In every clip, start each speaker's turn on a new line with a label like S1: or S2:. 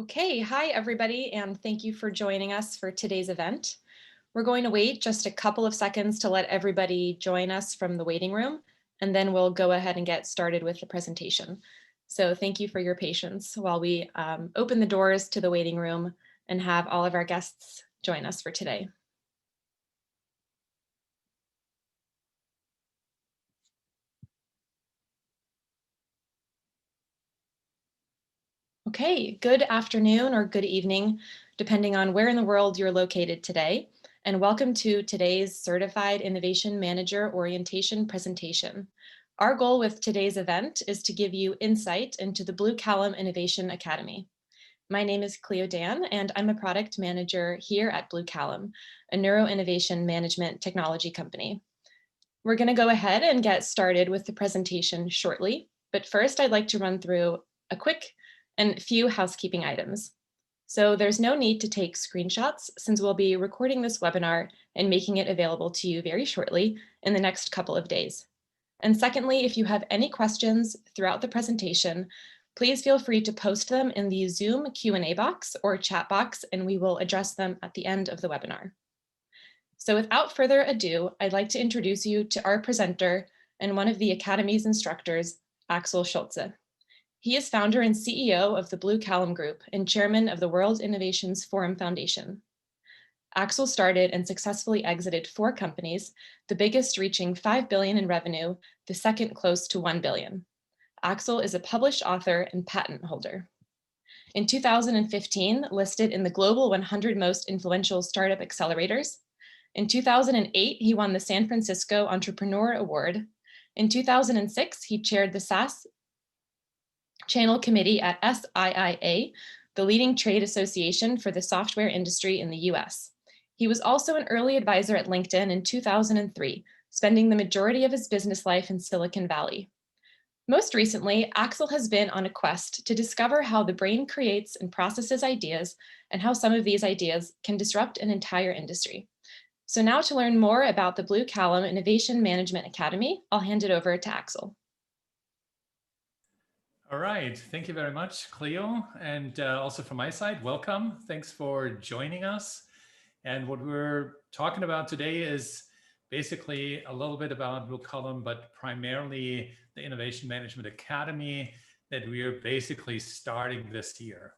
S1: Okay, hi everybody, and thank you for joining us for today's event. We're going to wait just a couple of seconds to let everybody join us from the waiting room, and then we'll go ahead and get started with the presentation. So thank you for your patience while we open the doors to the waiting room and have all of our guests join us for today. Okay, good afternoon or good evening, depending on where in the world you're located today, and welcome to today's Certified Innovation Manager Orientation presentation. Our goal with today's event is to give you insight into the BlueCallom Innovation Academy. My name is Cleo Dan, and I'm a product manager here at BlueCallom, a neuro-innovation management technology company. We're going to go ahead and get started with the presentation shortly, but first I'd like to run through a quick and few housekeeping items. So there's no need to take screenshots since we'll be recording this webinar and making it available to you very shortly in the next couple of days. And secondly, if you have any questions throughout the presentation, please feel free to post them in the Zoom Q&A box or chat box, and we will address them at the end of the webinar. So without further ado, I'd like to introduce you to our presenter and one of the Academy's instructors, Axel Schultze. He is founder and CEO of the BlueCallom Group and chairman of the World Innovations Forum Foundation. Axel started and successfully exited 4 companies, the biggest reaching 5 billion in revenue, the second close to 1 billion. Axel is a published author and patent holder. In 2015, listed in the Global 100 Most Influential Startup Accelerators. In 2008, he won the San Francisco Entrepreneur Award. In 2006, he chaired the SaaS Channel Committee at SIIA, the leading trade association for the software industry in the US. He was also an early advisor at LinkedIn in 2003, spending the majority of his business life in Silicon Valley. Most recently, Axel has been on a quest to discover how the brain creates and processes ideas and how some of these ideas can disrupt an entire industry. So now to learn more about the BlueCallom Innovation Management Academy, I'll hand it over to Axel.
S2: All right, thank you very much, Cleo. And also from my side, welcome. Thanks for joining us. And what we're talking about today is basically a little bit about BlueCallom, but primarily the Innovation Management Academy that we are basically starting this year.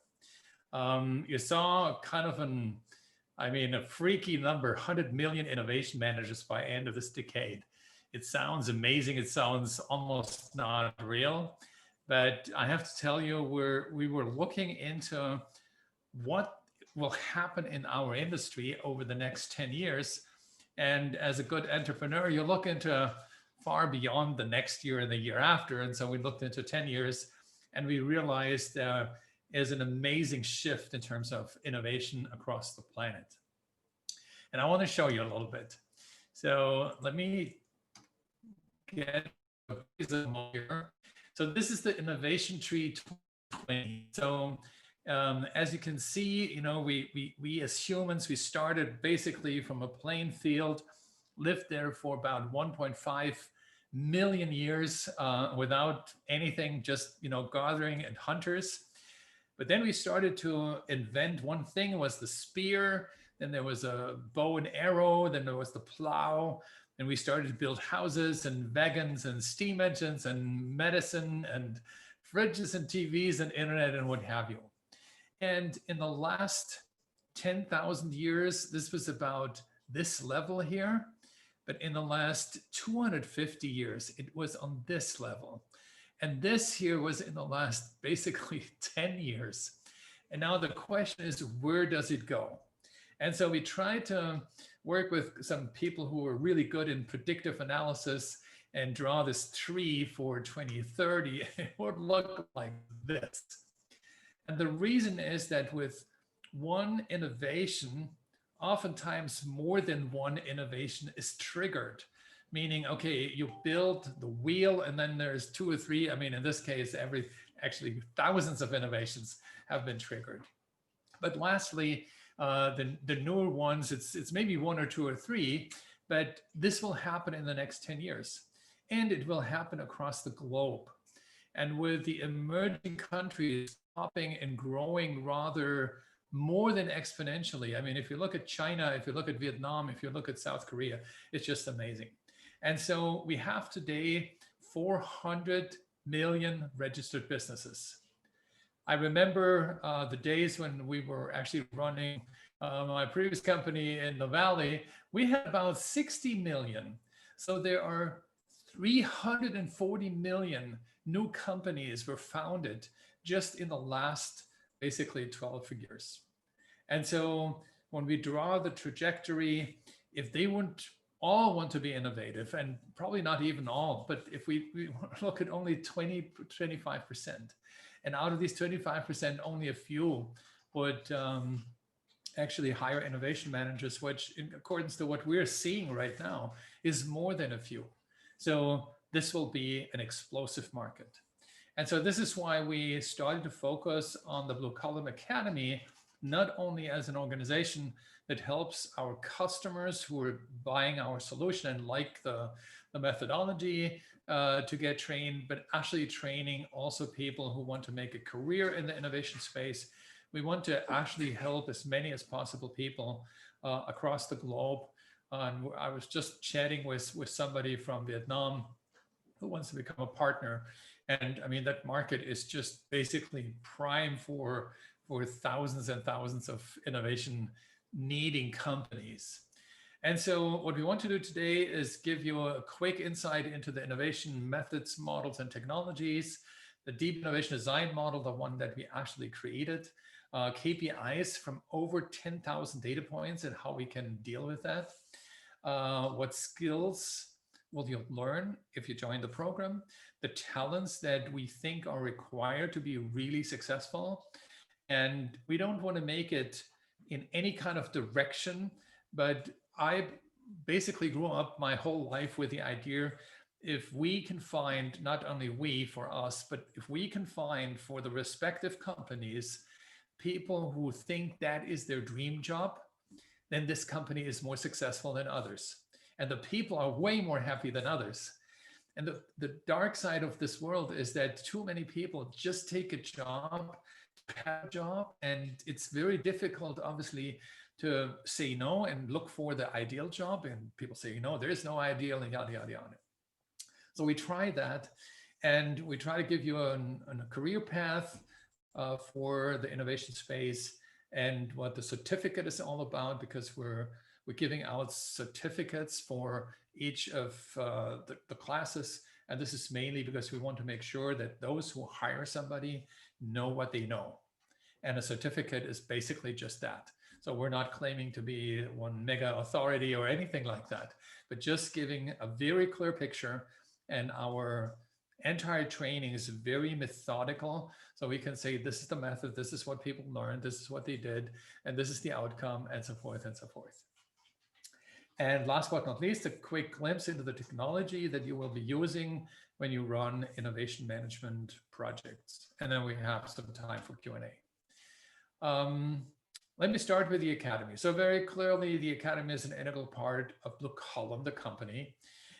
S2: You saw kind of a freaky number, 100 million innovation managers by end of this decade. It sounds amazing. It sounds almost not real. But I have to tell you, we were looking into what will happen in our industry over the next 10 years. And as a good entrepreneur, you look into far beyond the next year and the year after. And so we looked into 10 years and we realized there is an amazing shift in terms of innovation across the planet. And I want to show you a little bit. So let me get a piece of here. So this is the Innovation Tree 2020. So as you can see, we as humans, we started basically from a plain field, lived there for about 1.5 million years without anything, just gathering and hunters. But then we started to invent one thing, was the spear. Then there was a bow and arrow. Then there was the plow. And we started to build houses and wagons and steam engines and medicine and fridges and TVs and internet and what have you. And in the last 10,000 years, this was about this level here. But in the last 250 years, it was on this level. And this here was in the last basically 10 years. And now the question is, where does it go? And so we tried to work with some people who were really good in predictive analysis and draw this tree for 2030. It would look like this. And the reason is that with one innovation, oftentimes more than one innovation is triggered. Meaning, okay, you build the wheel and then there's 2 or 3. I mean, in this case, actually thousands of innovations have been triggered. But lastly, the newer ones, it's maybe 1 or 2 or 3, but this will happen in the next 10 years. And it will happen across the globe. And with the emerging countries popping and growing rather more than exponentially. I mean, if you look at China, if you look at Vietnam, if you look at South Korea, it's just amazing. And so we have today 400 million registered businesses. I remember the days when we were actually running my previous company in the Valley, we had about 60 million. So there are 340 million new companies were founded just in the last basically 12 years. And so when we draw the trajectory, if they wouldn't all want to be innovative, and probably not even all, but if we look at only 25%, and out of these 25%, only a few would actually hire innovation managers, which in accordance to what we're seeing right now is more than a few. So this will be an explosive market. And so this is why we started to focus on the BlueCallom Academy, not only as an organization that helps our customers who are buying our solution and like the methodology to get trained, but actually training also people who want to make a career in the innovation space. We want to actually help as many as possible people across the globe. I was just chatting with somebody from Vietnam who wants to become a partner. And I mean, that market is just basically prime for thousands and thousands of innovation needing companies. And so what we want to do today is give you a quick insight into the innovation methods, models, and technologies, the deep innovation design model, the one that we actually created, KPIs from over 10,000 data points and how we can deal with that, what skills will you learn if you join the program, the talents that we think are required to be really successful. And we don't want to make it in any kind of direction, but I basically grew up my whole life with the idea, if we can find, not only we for us, but if we can find for the respective companies, people who think that is their dream job, then this company is more successful than others. And the people are way more happy than others. And the dark side of this world is that too many people just take a job, and it's very difficult, obviously, to say no and look for the ideal job. And people say, no, there is no ideal, and yada, yada, yada. So we try that, and we try to give you a career path for the innovation space and what the certificate is all about, because we're giving out certificates for each of the classes. And this is mainly because we want to make sure that those who hire somebody know what they know. And a certificate is basically just that. So we're not claiming to be one mega authority or anything like that, but just giving a very clear picture. And our entire training is very methodical. So we can say, this is the method, this is what people learned, this is what they did, and this is the outcome, and so forth and so forth. And last but not least, a quick glimpse into the technology that you will be using when you run innovation management projects. And then we have some time for Q&A. Let me start with the Academy. So very clearly, the Academy is an integral part of BlueCallom, the company.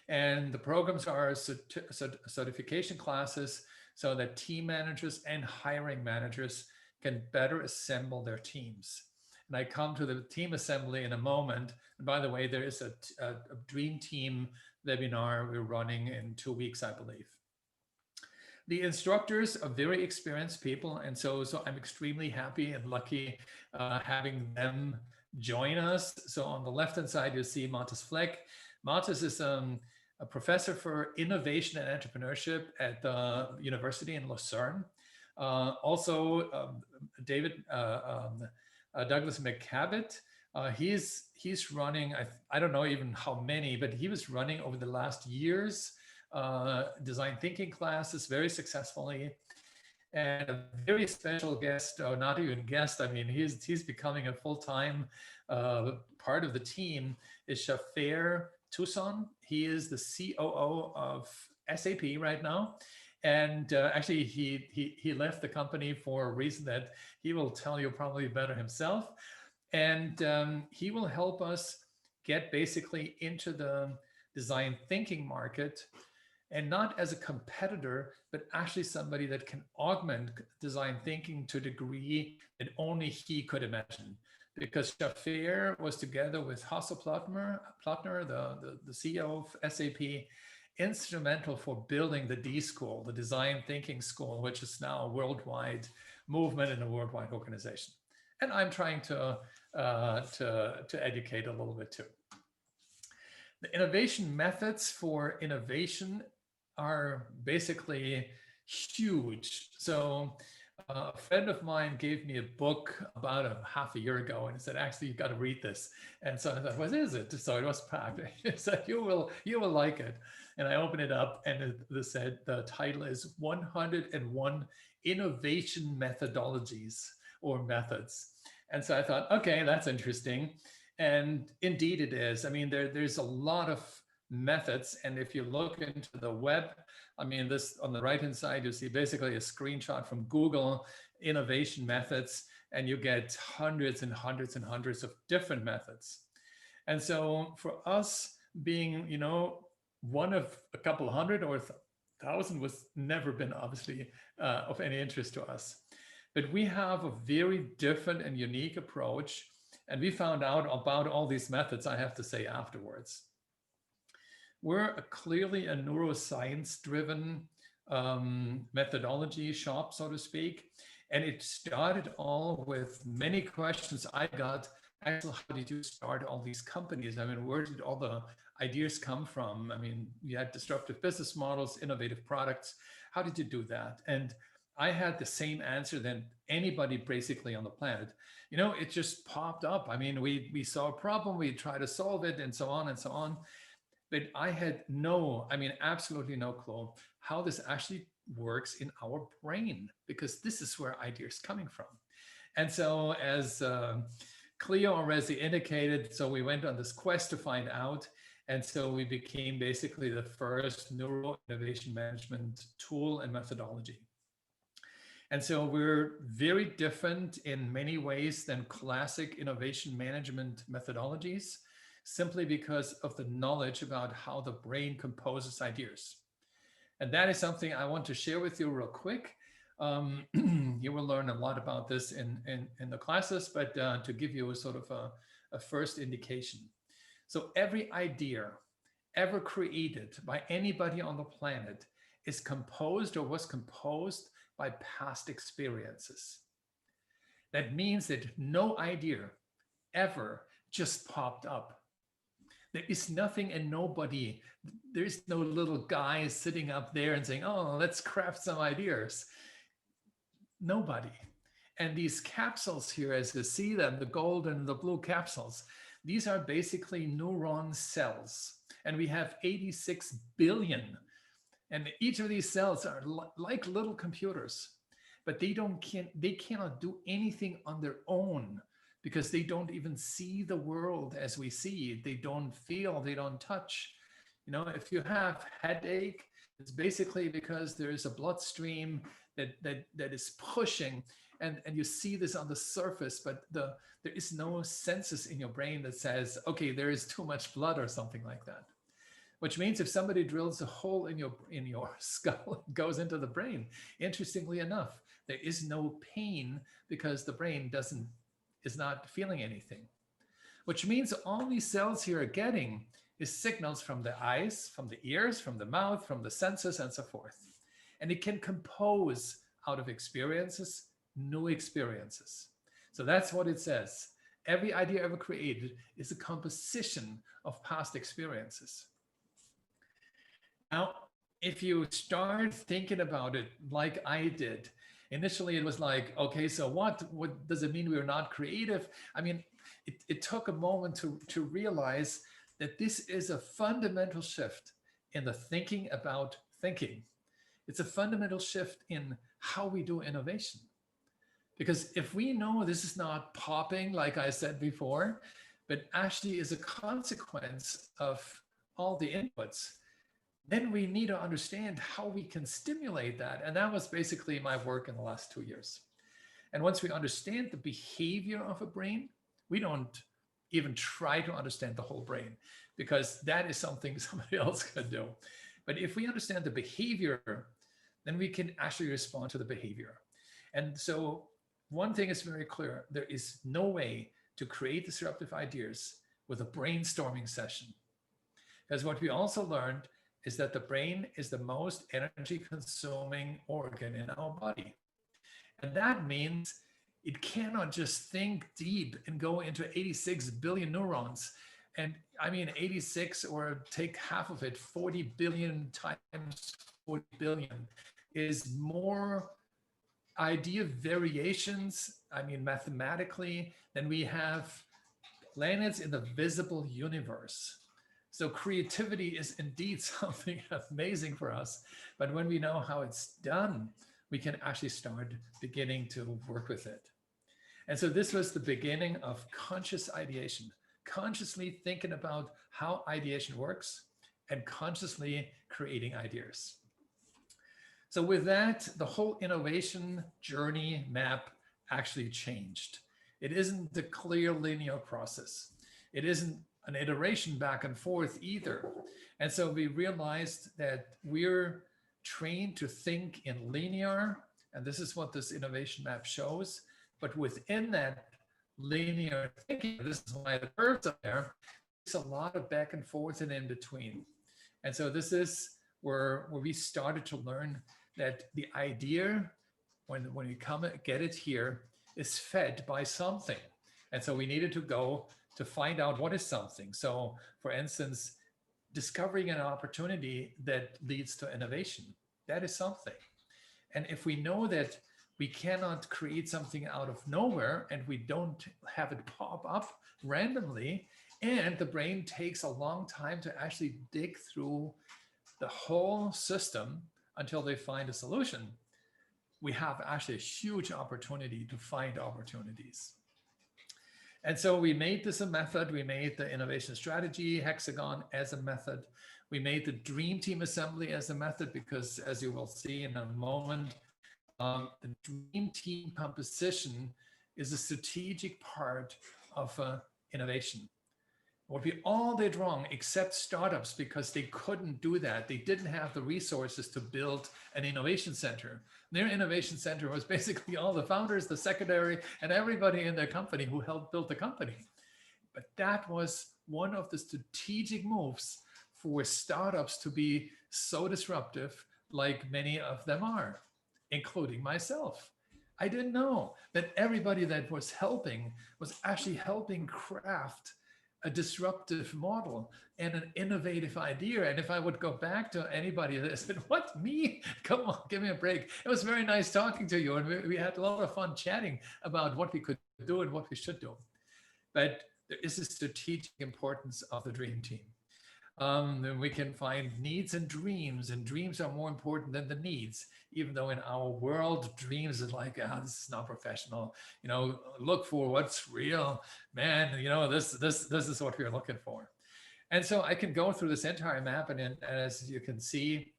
S2: And the programs are certification classes so that team managers and hiring managers can better assemble their teams. And I come to the team assembly in a moment. And by the way, there is a Dream Team webinar we're running in 2 weeks, I believe. The instructors are very experienced people. And so I'm extremely happy and lucky having them join us. So on the left-hand side, you see Mathis Fleck. Mathis is a professor for innovation and entrepreneurship at the University in Lucerne. Also, Douglas McCabbett. He's running, I don't know even how many, but he was running over the last years design thinking classes very successfully. And a very special guest, or not even guest, I mean, he's becoming a full-time part of the team, is Shafer Toussaint. He is the COO of SAP right now. And actually, he left the company for a reason that he will tell you probably better himself. And he will help us get basically into the design thinking market. and not as a competitor, but actually somebody that can augment design thinking to a degree that only he could imagine. Because Schaffer was together with Hasso Plattner, the CEO of SAP, instrumental for building the D School, the Design Thinking School, which is now a worldwide movement and a worldwide organization. And I'm trying to educate a little bit too. The innovation methods for innovation are basically huge. So a friend of mine gave me a book about a half a year ago and he said, actually, you got to read this. And so I thought, what is it? So it was packed. He said, you will like it. And I opened it up and it said, the title is 101 Innovation Methodologies or Methods. And so I thought, okay, that's interesting. And indeed it is. I mean, there's a lot of methods. And if you look into the web, I mean, this on the right-hand side, you see basically a screenshot from Google innovation methods, and you get hundreds and hundreds and hundreds of different methods. And so for us being, you know, one of a couple hundred or 1,000 was never been obviously of any interest to us. But we have a very different and unique approach. And we found out about all these methods, I have to say, afterwards. We're clearly a neuroscience-driven methodology shop, so to speak. And it started all with many questions I got. Axel, how did you start all these companies? I mean, where did all the ideas come from? I mean, you had disruptive business models, innovative products. How did you do that? And I had the same answer than anybody basically on the planet. You know, it just popped up. I mean, we saw a problem, we tried to solve it, and so on and so on. But I had absolutely no clue how this actually works in our brain, because this is where ideas are coming from. And so as Cleo already indicated, so we went on this quest to find out. And so we became basically the first neuro innovation management tool and methodology. And so we're very different in many ways than classic innovation management methodologies, simply because of the knowledge about how the brain composes ideas. And that is something I want to share with you real quick. You will learn a lot about this in the classes, but to give you a sort of a first indication. So every idea ever created by anybody on the planet is composed or was composed by past experiences. That means that no idea ever just popped up. There is nothing and nobody, there is no little guy sitting up there and saying, oh, let's craft some ideas. Nobody. And these capsules here, as you see them, the gold and the blue capsules, these are basically neuron cells. And we have 86 billion. And each of these cells are like little computers, but they cannot do anything on their own, because they don't even see the world as we see it. They don't feel, they don't touch. You know, if you have headache, it's basically because there is a bloodstream that is pushing, and you see this on the surface, but there is no senses in your brain that says, okay, there is too much blood or something like that. Which means if somebody drills a hole in your skull, it goes into the brain. Interestingly enough, there is no pain because the brain is not feeling anything. Which means all these cells here are getting is signals from the eyes, from the ears, from the mouth, from the senses, and so forth. And it can compose out of experiences, new experiences. So that's what it says. Every idea ever created is a composition of past experiences. Now, if you start thinking about it like I did, initially it was like, okay, so what does it mean we're not creative? I mean, it took a moment to realize that this is a fundamental shift in the thinking about thinking. It's a fundamental shift in how we do innovation. Because if we know this is not popping, like I said before, but actually is a consequence of all the inputs, then we need to understand how we can stimulate that. And that was basically my work in the last 2 years. And once we understand the behavior of a brain, we don't even try to understand the whole brain, because that is something somebody else can do. But if we understand the behavior, then we can actually respond to the behavior. And so one thing is very clear. There is no way to create disruptive ideas with a brainstorming session. Because what we also learned is that the brain is the most energy consuming organ in our body. And that means it cannot just think deep and go into 86 billion neurons. And I mean, 86, or take half of it, 40 billion times 40 billion is more idea variations, I mean, mathematically, than we have planets in the visible universe. So creativity is indeed something amazing for us. But when we know how it's done, we can actually start beginning to work with it. And so this was the beginning of conscious ideation, consciously thinking about how ideation works and consciously creating ideas. So with that, the whole innovation journey map actually changed. It isn't the clear linear process. It isn't an iteration back and forth either. And so we realized that we're trained to think in linear, and this is what this innovation map shows. But within that linear thinking, this is why the curves are there, there's a lot of back and forth and in between. And so this is where we started to learn that the idea, when you come and get it here, is fed by something. And so we needed to go to find out what is something. So for instance, discovering an opportunity that leads to innovation, that is something. And if we know that we cannot create something out of nowhere and we don't have it pop up randomly, and the brain takes a long time to actually dig through the whole system until they find a solution, we have actually a huge opportunity to find opportunities. And so we made this a method. We made the innovation strategy hexagon as a method. We made the dream team assembly as a method because, as you will see in a moment, the dream team composition is a strategic part of innovation. What we all did wrong, except startups, because they couldn't do that. They didn't have the resources to build an innovation center. Their innovation center was basically all the founders, the secretary, and everybody in their company who helped build the company. But that was one of the strategic moves for startups to be so disruptive, like many of them are, including myself. I didn't know that everybody that was helping was actually helping craft a disruptive model and an innovative idea. And if I would go back to anybody that said, what, me? Come on, give me a break. It was very nice talking to you. And we had a lot of fun chatting about what we could do and what we should do. But there is a strategic importance of the dream team. Then we can find needs and dreams are more important than the needs, even though in our world, dreams is like, this is not professional, look for what's real, man, this is what we're looking for. And so I can go through this entire map, and as you can see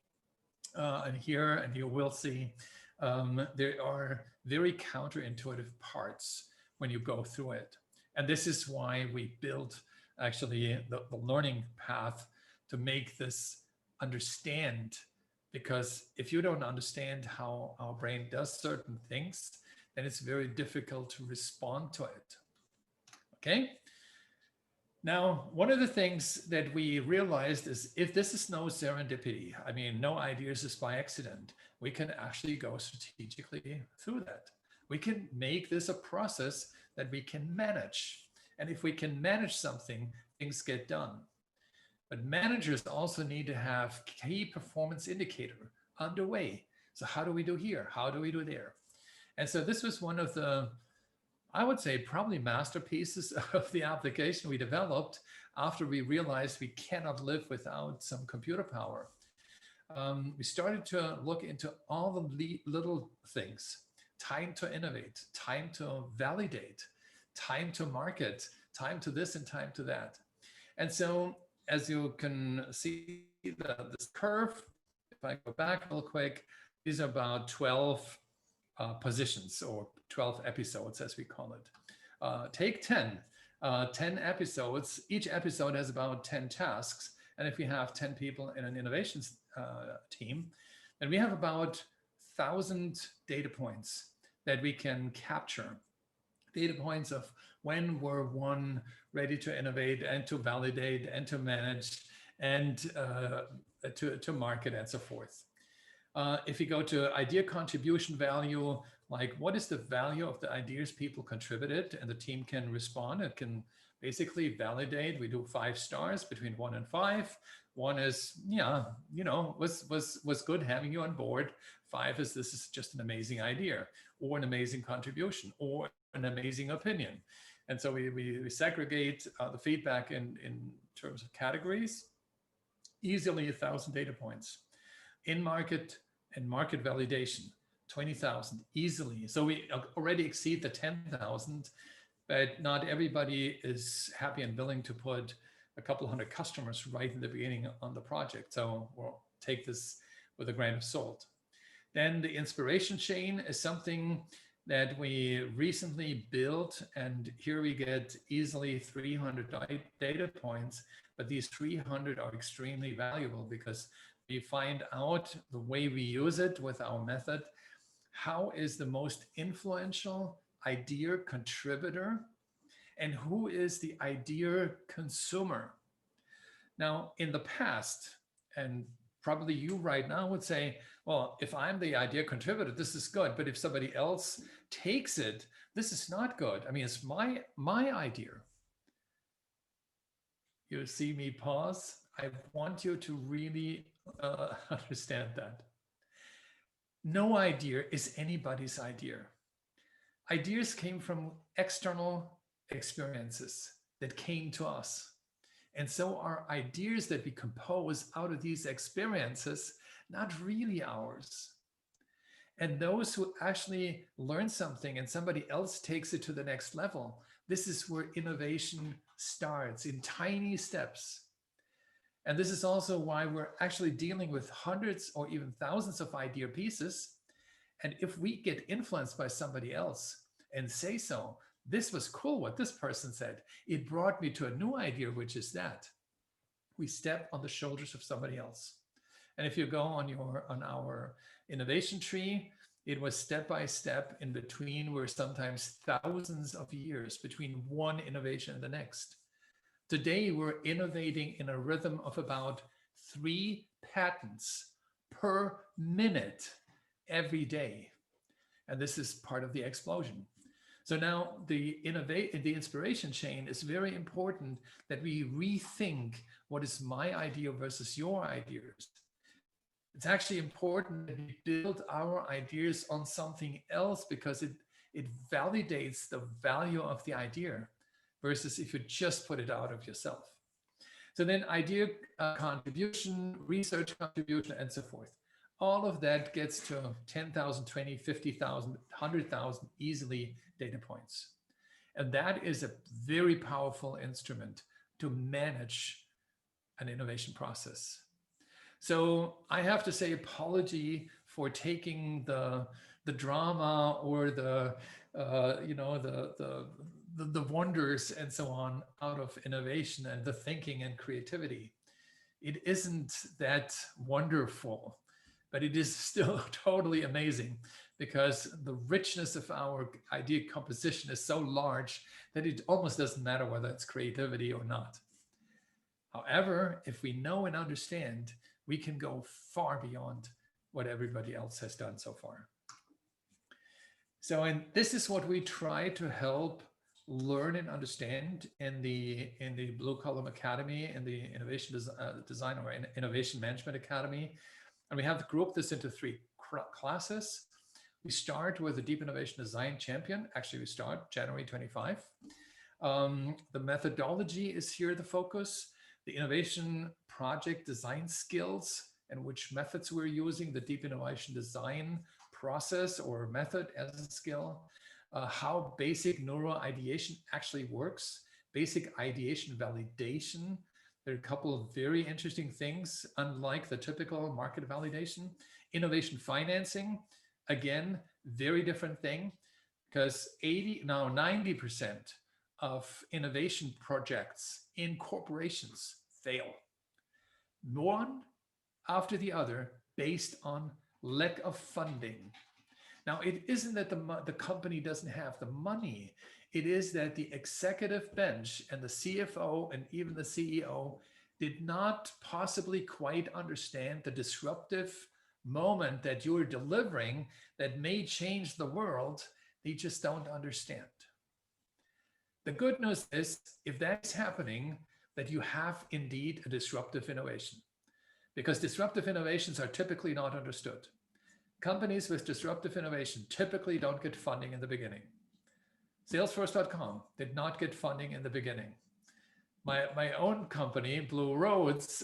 S2: and hear, and you will see, there are very counterintuitive parts when you go through it. And this is why we built actually the learning path to make this understand, because if you don't understand how our brain does certain things, then it's very difficult to respond to it. Okay. Now, one of the things that we realized is if this is no serendipity, I mean, no ideas is by accident, we can actually go strategically through that. We can make this a process that we can manage. And if we can manage something, things get done. But managers also need to have key performance indicator underway. So how do we do here? How do we do there? And so this was one of the, I would say, probably masterpieces of the application we developed after we realized we cannot live without some computer power. We started to look into all the little things: time to innovate, time to validate, time to market, time to this and time to that. And so as you can see this curve, if I go back real quick, these are about 12 positions, or 12 episodes as we call it. Take 10 episodes. Each episode has about 10 tasks. And if we have 10 people in an innovations team, then we have about 1,000 data points that we can capture. Data points of when we're one ready to innovate and to validate and to manage and to market and so forth. If you go to idea contribution value, like what is the value of the ideas people contributed, and the team can respond. It can basically validate. We do 5 stars between 1 and 5. 1 is, yeah, was good having you on board. 5 is, this is just an amazing idea or an amazing contribution or an amazing opinion. And so we segregate the feedback in terms of categories. Easily 1,000 data points. In market and market validation, 20,000 easily. So we already exceed the 10,000, but not everybody is happy and willing to put a couple hundred customers right in the beginning on the project. So we'll take this with a grain of salt. Then the inspiration chain is something that we recently built, and here we get easily 300 data points, but these 300 are extremely valuable because we find out the way we use it with our method, how is the most influential idea contributor and who is the idea consumer. Now, in the past, and probably you right now would say, well, if I'm the idea contributor, this is good. But if somebody else takes it, this is not good. I mean, it's my idea. You see me pause. I want you to really understand that. No idea is anybody's idea. Ideas came from external experiences that came to us. And so our ideas that we compose out of these experiences, not really ours. And those who actually learn something and somebody else takes it to the next level, this is where innovation starts in tiny steps. And this is also why we're actually dealing with hundreds or even thousands of idea pieces. And if we get influenced by somebody else and say so, this was cool what this person said, it brought me to a new idea, which is that we step on the shoulders of somebody else. And if you go on our innovation tree, it was step by step in between, were sometimes thousands of years between one innovation and the next. Today, we're innovating in a rhythm of about 3 patents per minute every day. And this is part of the explosion. So now the inspiration chain is very important, that we rethink what is my idea versus your ideas. It's actually important that we build our ideas on something else because it validates the value of the idea versus if you just put it out of yourself. So then idea contribution, research contribution, and so forth. All of that gets to 10,000, 20, 50,000, 100,000 easily data points. And that is a very powerful instrument to manage an innovation process. So I have to say apology for taking the drama or the wonders and so on out of innovation and the thinking and creativity. It isn't that wonderful, but it is still totally amazing because the richness of our idea composition is so large that it almost doesn't matter whether it's creativity or not. However, if we know and understand, we can go far beyond what everybody else has done so far. So, and this is what we try to help learn and understand in the BlueCallom Academy, in the Innovation Design or Innovation Management Academy. And we have grouped this into 3 classes. We start with the Deep Innovation Design Champion. Actually, we start January 25. The methodology is here the focus. The innovation project design skills and which methods we're using, the deep innovation design process or method as a skill, how basic neuro ideation actually works, basic ideation validation. There are a couple of very interesting things, unlike the typical market validation. Innovation financing, again, very different thing, because 90% of innovation projects in corporations fail. one after the other based on lack of funding. Now, it isn't that the company doesn't have the money. It is that the executive bench and the CFO and even the CEO did not possibly quite understand the disruptive moment that you're delivering that may change the world. They just don't understand. The good news is, if that's happening, that you have indeed a disruptive innovation, because disruptive innovations are typically not understood. Companies with disruptive innovation typically don't get funding in the beginning. Salesforce.com did not get funding in the beginning. My own company, Blue Roads,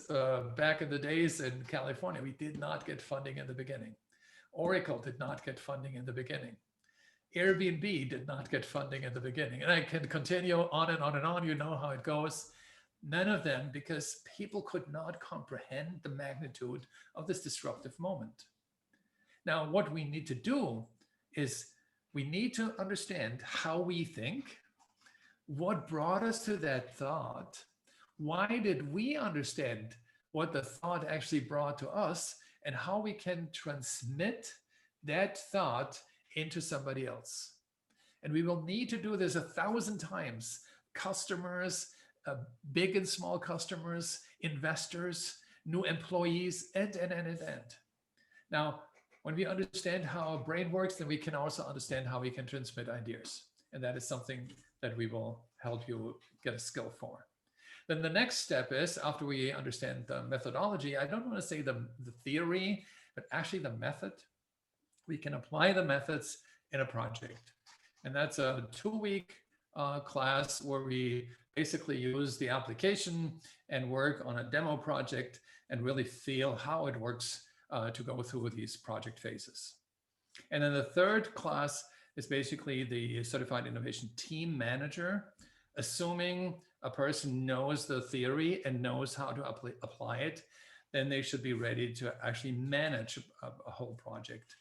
S2: back in the days in California, we did not get funding in the beginning. Oracle did not get funding in the beginning. Airbnb did not get funding in the beginning. And I can continue on and on and on. You know how it goes. None of them, because people could not comprehend the magnitude of this disruptive moment. Now, what we need to do is we need to understand how we think, what brought us to that thought, why did we understand what the thought actually brought to us, and how we can transmit that thought into somebody else. And we will need to do this 1,000 times. Customers, big and small customers, investors, new employees, and. Now, when we understand how our brain works, then we can also understand how we can transmit ideas. And that is something that we will help you get a skill for. Then the next step is, after we understand the methodology, I don't want to say the theory, but actually the method. We can apply the methods in a project. And that's a 2-week class where we basically use the application and work on a demo project and really feel how it works to go through these project phases. And then the third class is basically the Certified Innovation Team Manager, assuming a person knows the theory and knows how to apply it, then they should be ready to actually manage a whole project.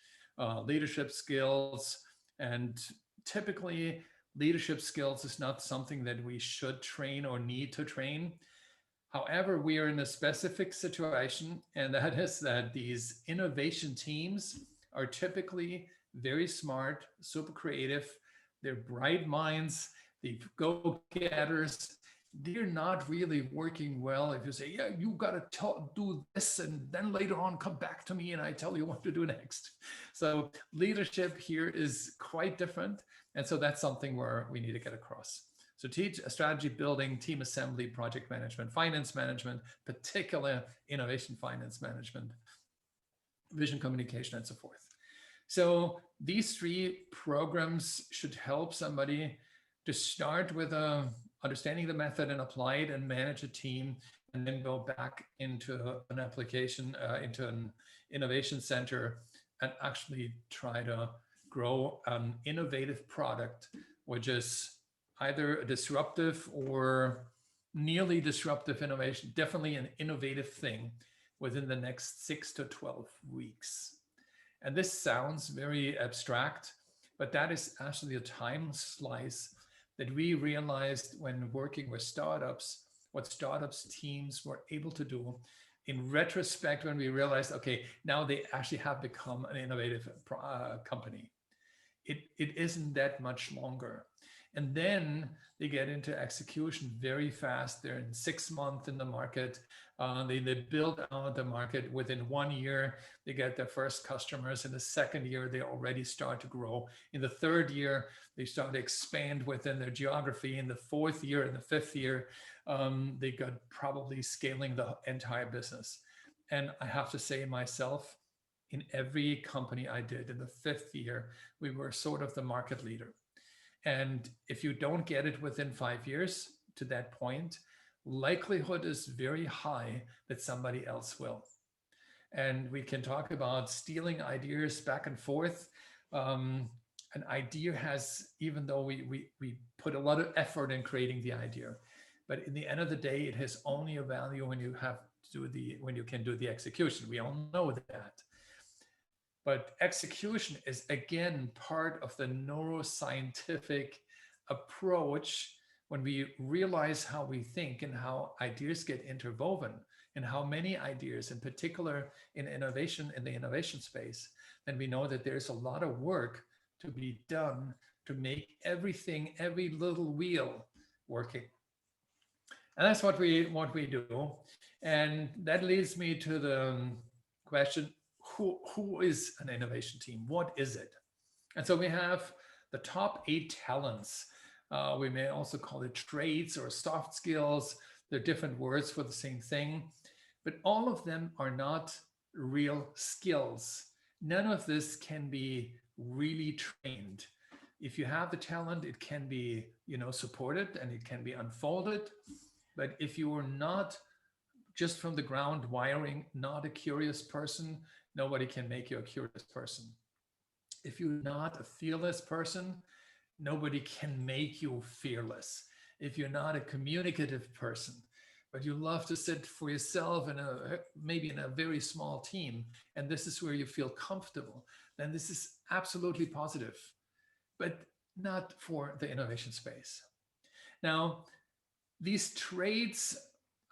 S2: Leadership skills, and typically leadership skills is not something that we should train or need to train. However, we are in a specific situation, and that is that these innovation teams are typically very smart, super creative, they're bright minds, they go-getters. They're not really working well if you say, yeah, you got to do this, and then later on come back to me and I tell you what to do next. So leadership here is quite different. And so that's something where we need to get across. So teach strategy building, team assembly, project management, finance management, particular innovation finance management, vision communication, and so forth. So these 3 programs should help somebody to start with understanding the method and apply it and manage a team, and then go back into an application, into an innovation center, and actually try to grow an innovative product, which is either a disruptive or nearly disruptive innovation, definitely an innovative thing within the next 6 to 12 weeks. And this sounds very abstract, but that is actually a time slice that we realized when working with startups, what startups teams were able to do in retrospect, when we realized, okay, now they actually have become an innovative company. It isn't that much longer. And then they get into execution very fast. They're in 6 months in the market. They build out the market within 1 year. They get their first customers. In the second year, they already start to grow. In the third year, they start to expand within their geography. In the fourth year and the fifth year, they got probably scaling the entire business. And I have to say myself, in every company I did, in the fifth year, we were sort of the market leader. And if you don't get it within 5 years to that point, likelihood is very high that somebody else will. And we can talk about stealing ideas back and forth. An idea has, even though we put a lot of effort in creating the idea, but in the end of the day, it has only a value when you have to do when you can do the execution. We all know that. But execution is, again, part of the neuroscientific approach when we realize how we think and how ideas get interwoven and how many ideas, in particular in innovation, in the innovation space, then we know that there's a lot of work to be done to make everything, every little wheel working. And that's what we do. And that leads me to the question, who is an innovation team? What is it? And so we have the top 8 talents. We may also call it traits or soft skills. They're different words for the same thing, but all of them are not real skills. None of this can be really trained. If you have the talent, it can be, supported and it can be unfolded. But if you are not just from the ground wiring, not a curious person, nobody can make you a curious person. If you're not a fearless person, nobody can make you fearless. If you're not a communicative person, but you love to sit for yourself maybe in a very small team, and this is where you feel comfortable, then this is absolutely positive, but not for the innovation space. Now, these traits,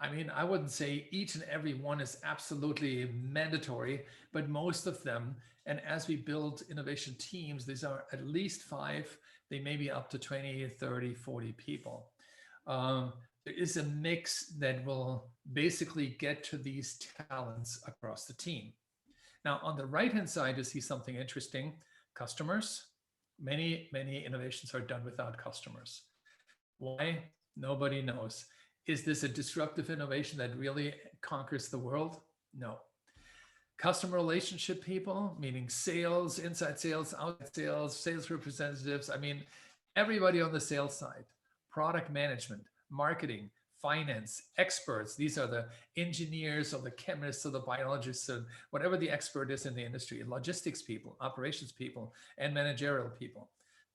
S2: I wouldn't say each and every one is absolutely mandatory, but most of them, and as we build innovation teams, these are at least 5, they may be up to 20, 30, 40 people. There is a mix that will basically get to these talents across the team. Now, on the right-hand side, you see something interesting. Customers. Many innovations are done without customers. Why? Nobody knows. Is this a disruptive innovation that really conquers the world? No. Customer relationship people, meaning sales, inside sales, outside sales, sales representatives. Everybody on the sales side, product management, marketing, finance, experts. These are the engineers or the chemists or the biologists and whatever the expert is in the industry, logistics people, operations people, and managerial people.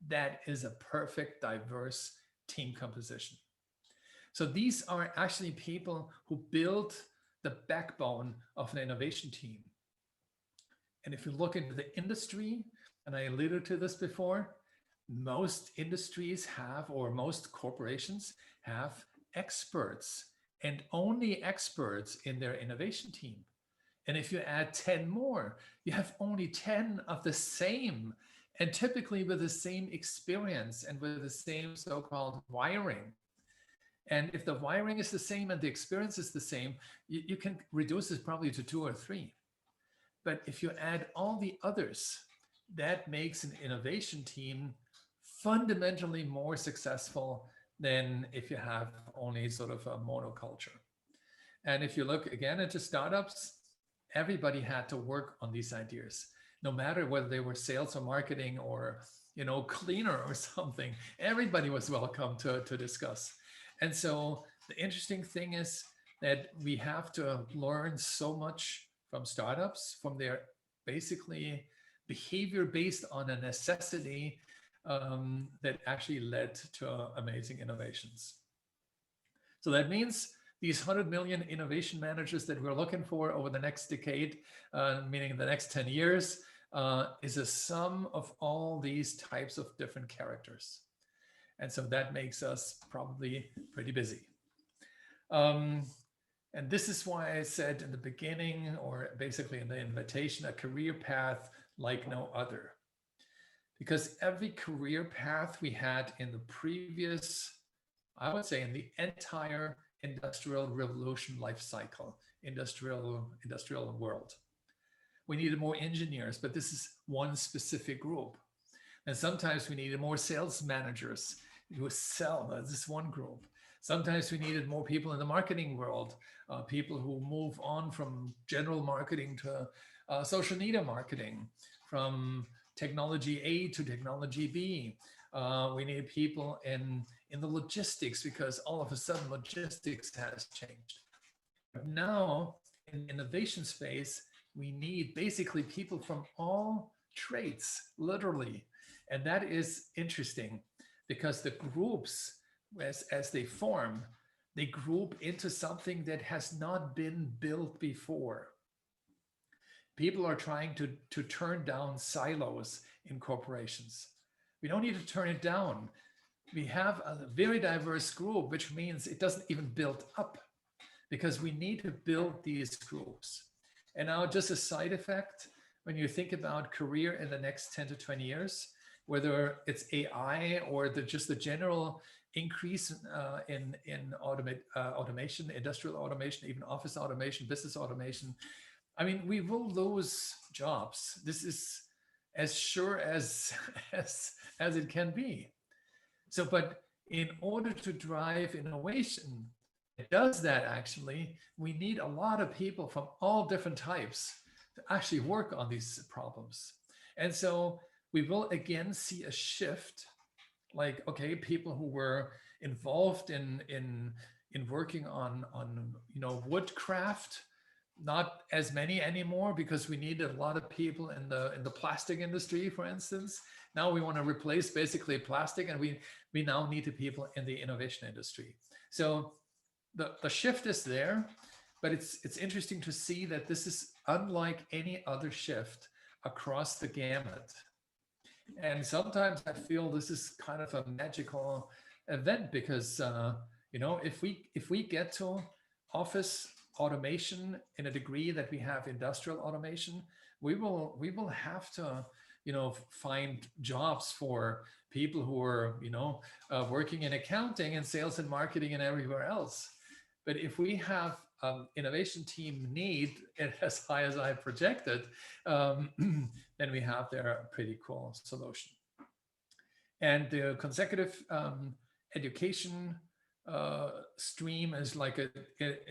S2: That is a perfect, diverse team composition. So these are actually people who build the backbone of an innovation team. And if you look into the industry, and I alluded to this before, most industries have, or most corporations have, experts, and only experts in their innovation team. And if you add 10 more, you have only 10 of the same, and typically with the same experience and with the same so-called wiring. And if the wiring is the same and the experience is the same, you can reduce this probably to 2 or 3. But if you add all the others, that makes an innovation team fundamentally more successful than if you have only sort of a monoculture. And if you look again into startups, everybody had to work on these ideas, no matter whether they were sales or marketing or cleaner or something. Everybody was welcome to discuss. And so the interesting thing is that we have to learn so much from startups, from their basically behavior based on a necessity that actually led to amazing innovations. So that means these 100 million innovation managers that we're looking for over the next decade, meaning the next 10 years, is a sum of all these types of different characters. And so that makes us probably pretty busy. And this is why I said in the beginning, or basically in the invitation, a career path like no other. Because every career path we had in the previous, I would say in the entire industrial revolution life cycle, industrial world. We needed more engineers, but this is one specific group. And sometimes we needed more sales managers who sell, this one group. Sometimes we needed more people in the marketing world, people who move on from general marketing to social media marketing, from technology A to technology B. We need people in the logistics, because all of a sudden logistics has changed. But now in the innovation space, we need basically people from all trades, literally. And that is interesting, because the groups, as they form, they group into something that has not been built before. People are trying to turn down silos in corporations. We don't need to turn it down. We have a very diverse group, which means it doesn't even build up, because we need to build these groups. And now just a side effect, when you think about career in the next 10 to 20 years, whether it's AI or just the general increase in automation, industrial automation, even office automation, business automation, I mean, we will lose jobs. This is as sure as as it can be. So, but in order to drive innovation, it does that actually, we need a lot of people from all different types to actually work on these problems. And so we will again see a shift, like, okay, people who were involved in working on woodcraft, not as many anymore, because we need a lot of people in the plastic industry, for instance. Now we want to replace basically plastic, and we now need the people in the innovation industry. So the shift is there, but it's interesting to see that this is unlike any other shift across the gamut. And sometimes I feel this is kind of a magical event, because if we get to office automation in a degree that we have industrial automation, we will have to find jobs for people who are working in accounting and sales and marketing and everywhere else. But if we have innovation team need as high as I projected, then we have there a pretty cool solution. And the consecutive education stream is, like I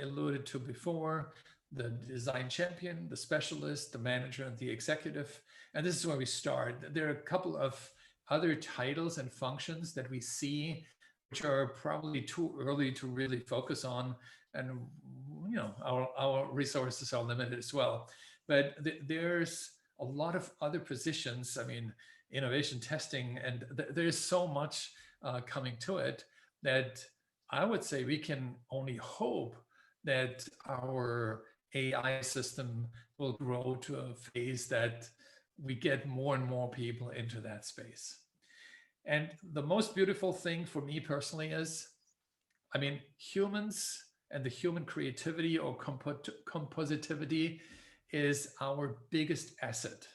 S2: alluded to before, the design champion, the specialist, the manager, and the executive. And this is where we start. There are a couple of other titles and functions that we see, which are probably too early to really focus on. And our resources are limited as well. But there's a lot of other positions. I mean, innovation testing, and there's so much coming to it that I would say we can only hope that our AI system will grow to a phase that we get more and more people into that space. And the most beautiful thing for me personally is, I mean, humans and the human creativity or compositivity is our biggest asset.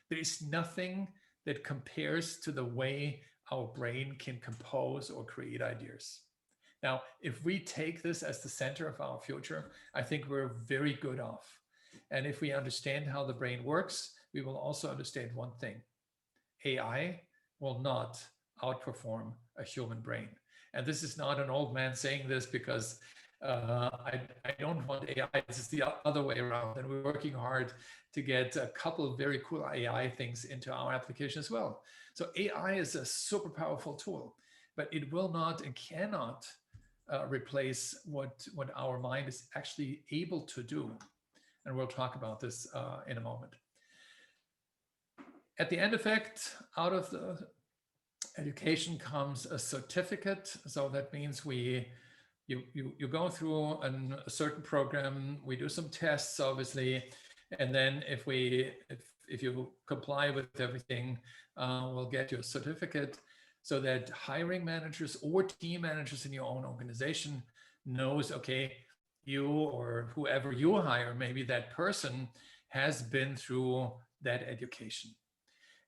S2: There is nothing that compares to the way our brain can compose or create ideas. Now, if we take this as the center of our future, I think we're very good off. And if we understand how the brain works, we will also understand one thing: AI will not outperform a human brain. And this is not an old man saying this because I don't want AI. This is the other way around. And we're working hard to get a couple of very cool AI things into our application as well. So AI is a super powerful tool, but it will not and cannot replace what our mind is actually able to do. And we'll talk about this in a moment. At the end effect, out of the education comes a certificate. So that means you go through a certain program, we do some tests, obviously, and then if you comply with everything, we'll get you a certificate, so that hiring managers or team managers in your own organization knows, okay, you or whoever you hire, maybe that person has been through that education.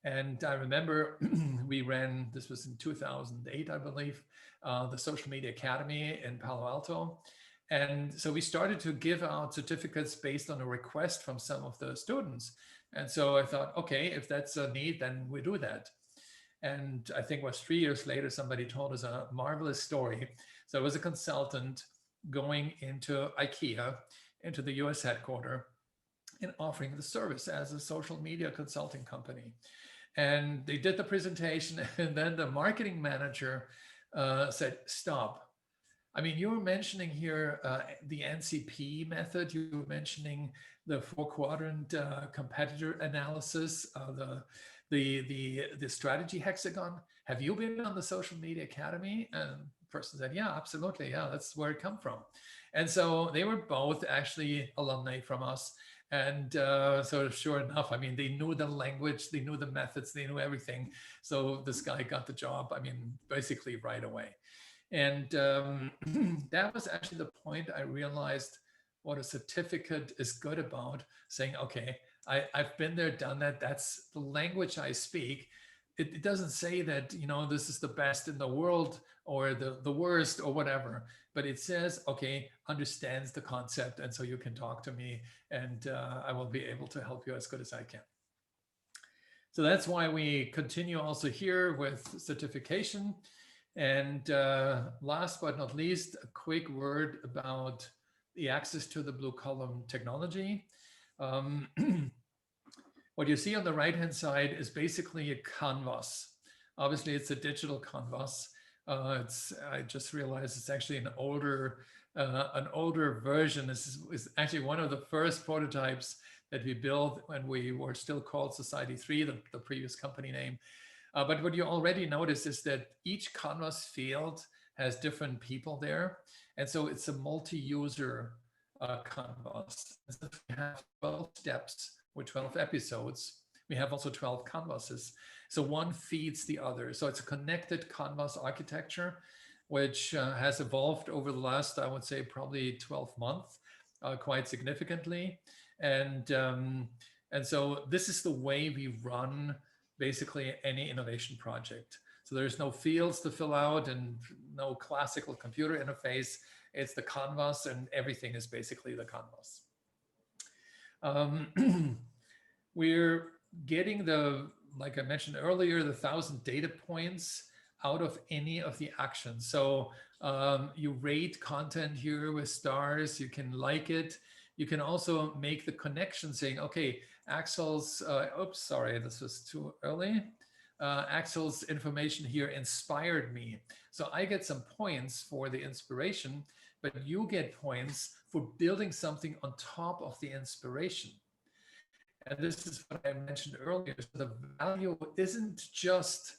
S2: And I remember we ran, this was in 2008, I believe, the Social Media Academy in Palo Alto. And so we started to give out certificates based on a request from some of the students. And so I thought, okay, if that's a need, then we do that. And I think it was 3 years later, somebody told us a marvelous story. So I was a consultant going into IKEA, into the US headquarters, and offering the service as a social media consulting company. And they did the presentation, and then the marketing manager said, stop. I mean, you were mentioning here the NCP method. You were mentioning the 4-quadrant competitor analysis, the strategy hexagon. Have you been on the Social Media Academy? And the person said, yeah, absolutely. Yeah, that's where it come from. And so they were both actually alumni from us. And so sure enough, I mean, they knew the language, they knew the methods, they knew everything. So this guy got the job, I mean, basically right away. And that was actually the point I realized what a certificate is good about, saying, okay, I've been there, done that. That's the language I speak. It doesn't say that, this is the best in the world or the worst or whatever, but it says, okay, understands the concept. And so you can talk to me and I will be able to help you as good as I can. So that's why we continue also here with certification. And last but not least, a quick word about the access to the BlueCallom technology. What you see on the right-hand side is basically a canvas. Obviously, it's a digital canvas. I just realized it's actually an older version. This is actually one of the first prototypes that we built when we were still called Society 3, the previous company name. But what you already notice is that each canvas field has different people there. And so it's a multi-user canvas. So we have 12 steps with 12 episodes. We have also 12 canvases. So one feeds the other. So it's a connected canvas architecture, which has evolved over the last, I would say, probably 12 months, quite significantly. And so this is the way we run basically any innovation project. So there's no fields to fill out and no classical computer interface. It's the canvas and everything is basically the canvas. We're getting like I mentioned earlier, the 1,000 data points out of any of the actions. So you rate content here with stars, you can like it. You can also make the connection saying, okay, Axel's, oops, sorry, this was too early. Axel's information here inspired me. So I get some points for the inspiration, but you get points for building something on top of the inspiration. And this is what I mentioned earlier. So the value isn't just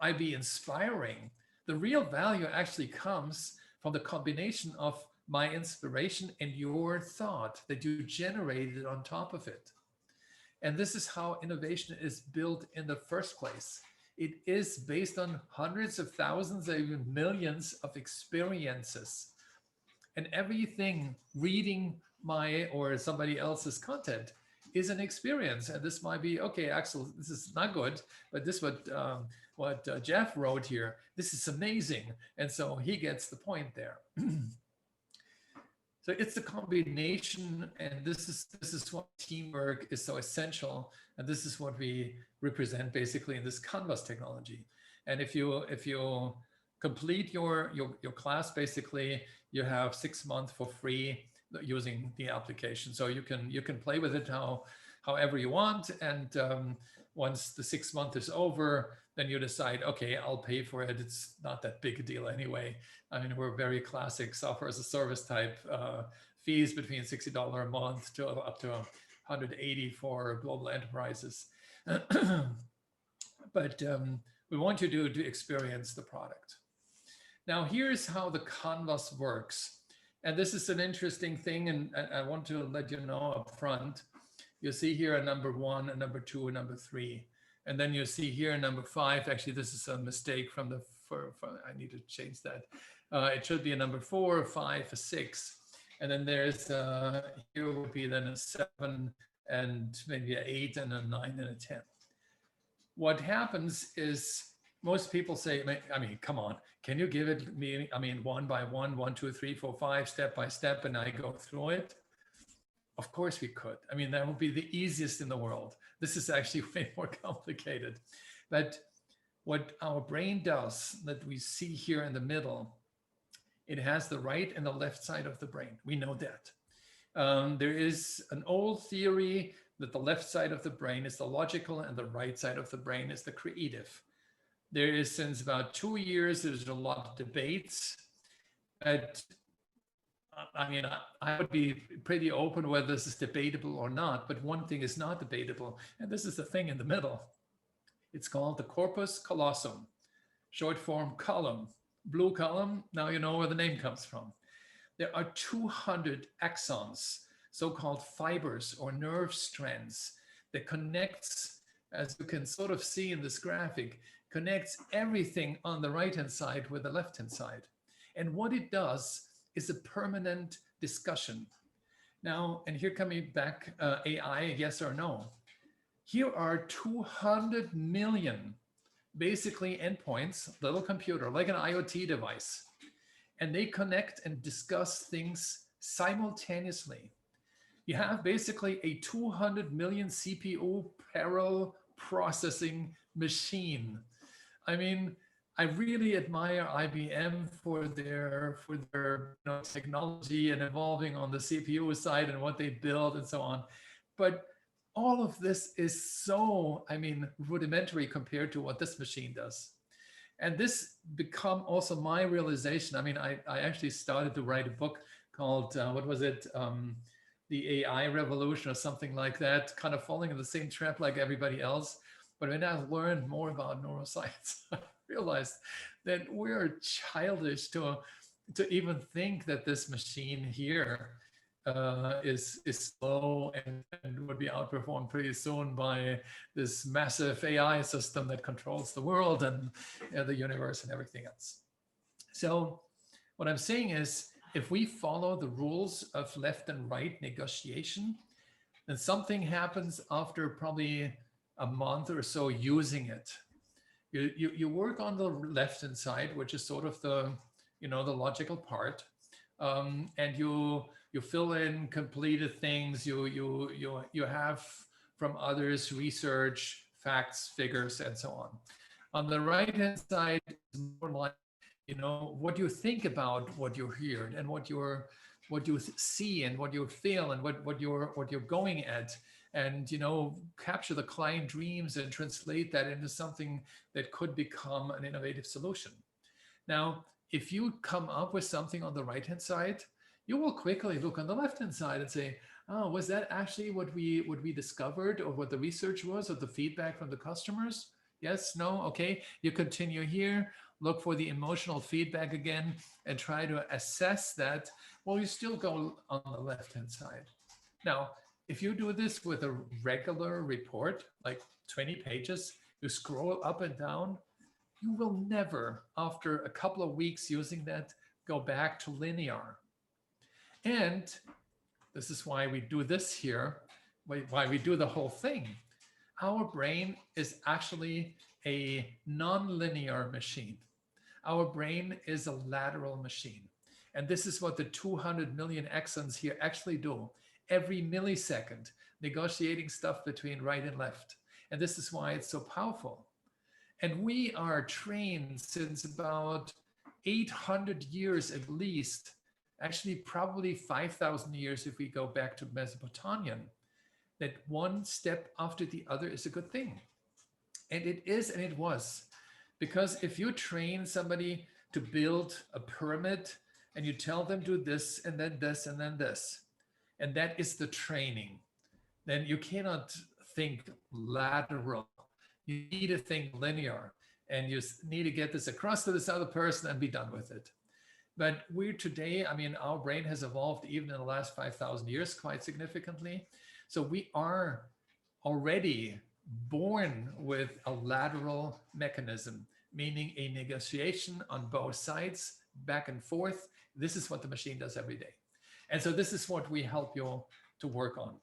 S2: I be inspiring. The real value actually comes from the combination of my inspiration and your thought that you generated on top of it. And this is how innovation is built in the first place. It is based on hundreds of thousands, even millions of experiences. And everything reading my or somebody else's content is an experience. And this might be, okay, Axel, this is not good, but this what Jeff wrote here, this is amazing. And so he gets the point there. So it's a combination, and this is why teamwork is so essential, and this is what we represent basically in this Canvas technology. And if you complete your class, basically you have 6 months for free using the application. So you can play with it however you want, and once the 6 months is over, then you decide, okay, I'll pay for it. It's not that big a deal anyway. I mean, we're very classic software as a service type fees between $60 a month to up to $180 for global enterprises. But we want you to experience the product. Now, here's how the canvas works. And this is an interesting thing, and I want to let you know up front. You see here a number 1, a number 2, a number 3. And then you see here number 5. Actually, this is a mistake from the, I need to change that. It should be a number 4, a 5, a 6. And then there's, here would be then a 7 and maybe an 8 and a 9 and a 10. What happens is most people say, I mean, come on, can you give it me, I mean, 1 by 1, 1, 2, 3, 4, 5, step by step, and I go through it? Of course we could. I mean, that would be the easiest in the world. This is actually way more complicated. But what our brain does, that we see here in the middle, it has the right and the left side of the brain. We know that. There is an old theory that the left side of the brain is the logical and the right side of the brain is the creative. There is, since about 2 years, there's a lot of debates. But I mean, I would be pretty open whether this is debatable or not, but one thing is not debatable, and this is the thing in the middle. It's called the corpus callosum, short form column. BlueCallom, now you know where the name comes from. There are 200 axons, so-called fibers or nerve strands that connects, as you can sort of see in this graphic, connects everything on the right-hand side with the left-hand side. And what it does is a permanent discussion. Now, and here coming back, AI, yes or no. Here are 200 million basically endpoints, little computer, like an IoT device, and they connect and discuss things simultaneously. You have basically a 200 million CPU parallel processing machine. I mean, I really admire IBM for their technology and evolving on the CPU side and what they build and so on. But all of this is so, I mean, rudimentary compared to what this machine does. And this become also my realization. I mean, I actually started to write a book called, what was it? The AI Revolution or something like that, kind of falling in the same trap like everybody else. But when I learned more about neuroscience, I realized that we're childish to even think that this machine here is slow and would be outperformed pretty soon by this massive AI system that controls the world and the universe and everything else. So what I'm saying is, if we follow the rules of left and right negotiation, then something happens after probably a month or so using it. You work on the left-hand side, which is sort of the, the logical part, and you fill in completed things. You have from others research, facts, figures, and so on. On the right-hand side, it's more like, what you think about what you hear and what you see and what you feel and what you're going at, and capture the client dreams and translate that into something that could become an innovative solution. Now, if you come up with something on the right-hand side, you will quickly look on the left-hand side and say, oh, was that actually what we discovered, or what the research was, or the feedback from the customers? Yes, no, okay. You continue here, look for the emotional feedback again, and try to assess that. Well, you still go on the left-hand side. Now, if you do this with a regular report, like 20 pages, you scroll up and down, you will never, after a couple of weeks using that, go back to linear. And this is why we do this here, why we do the whole thing. Our brain is actually a non-linear machine. Our brain is a lateral machine. And this is what the 200 million axons here actually do. Every millisecond, negotiating stuff between right and left. And this is why it's so powerful. And we are trained since about 800 years at least, actually probably 5,000 years if we go back to Mesopotamian, that one step after the other is a good thing. And it is, and it was. Because if you train somebody to build a pyramid and you tell them do this and then this and then this, and that is the training, then you cannot think lateral. You need to think linear, and you need to get this across to this other person and be done with it. But we're today, I mean, our brain has evolved even in the last 5,000 years quite significantly. So we are already born with a lateral mechanism, meaning a negotiation on both sides, back and forth. This is what the machine does every day. And so this is what we help you to work on.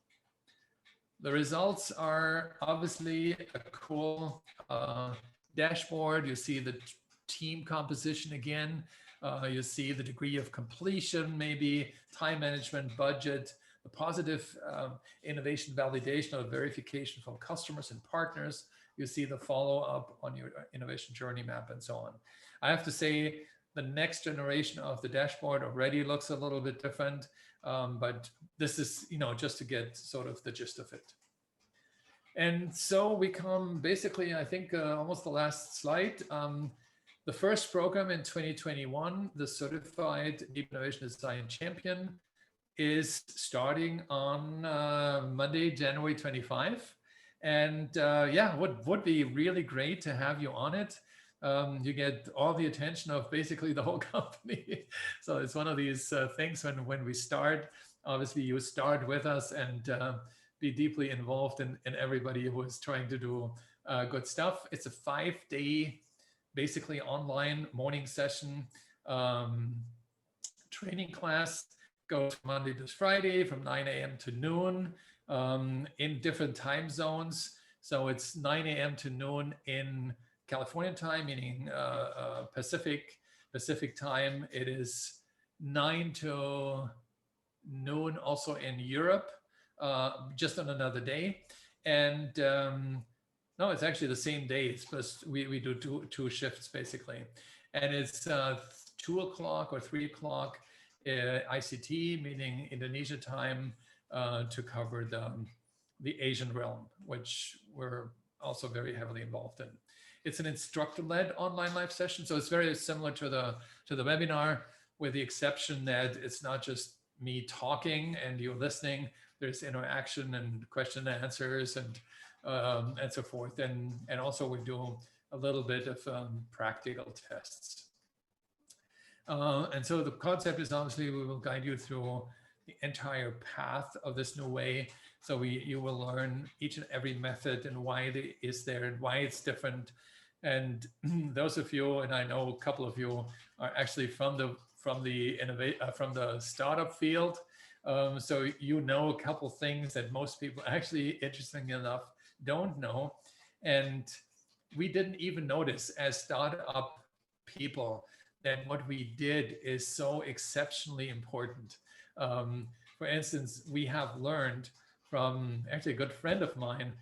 S2: The results are obviously a cool dashboard. You see the team composition again. You see the degree of completion, maybe time management, budget, the positive innovation validation or verification from customers and partners. You see the follow-up on your innovation journey map and so on. I have to say, the next generation of the dashboard already looks a little bit different, but this is, just to get sort of the gist of it. And so we come basically, I think, almost the last slide. The first program in 2021, the Certified Deep Innovation Design Champion, is starting on Monday, January 25. And yeah, would be really great to have you on it. You get all the attention of basically the whole company. So it's one of these things when we start, obviously you start with us and be deeply involved in everybody who is trying to do good stuff. It's a 5-day, basically online morning session. training class goes from Monday to Friday from 9 a.m. to noon in different time zones. So it's 9 a.m. to noon in California time, meaning Pacific time. It is 9 to noon also in Europe, just on another day. And no, it's actually the same day. It's just we do two shifts basically. And it's 2 o'clock or 3 o'clock ICT, meaning Indonesia time, to cover the Asian realm, which we're also very heavily involved in. It's an instructor-led online live session, so it's very similar to the webinar, with the exception that it's not just me talking and you listening. There's interaction and question and answers and so forth, and also we do a little bit of practical tests. And so the concept is obviously we will guide you through the entire path of this new way. So you will learn each and every method and why it is there and why it's different. And those of you, and I know a couple of you, are actually from the startup field. So you know a couple things that most people actually, interestingly enough, don't know. And we didn't even notice as startup people that what we did is so exceptionally important. For instance, we have learned from actually a good friend of mine,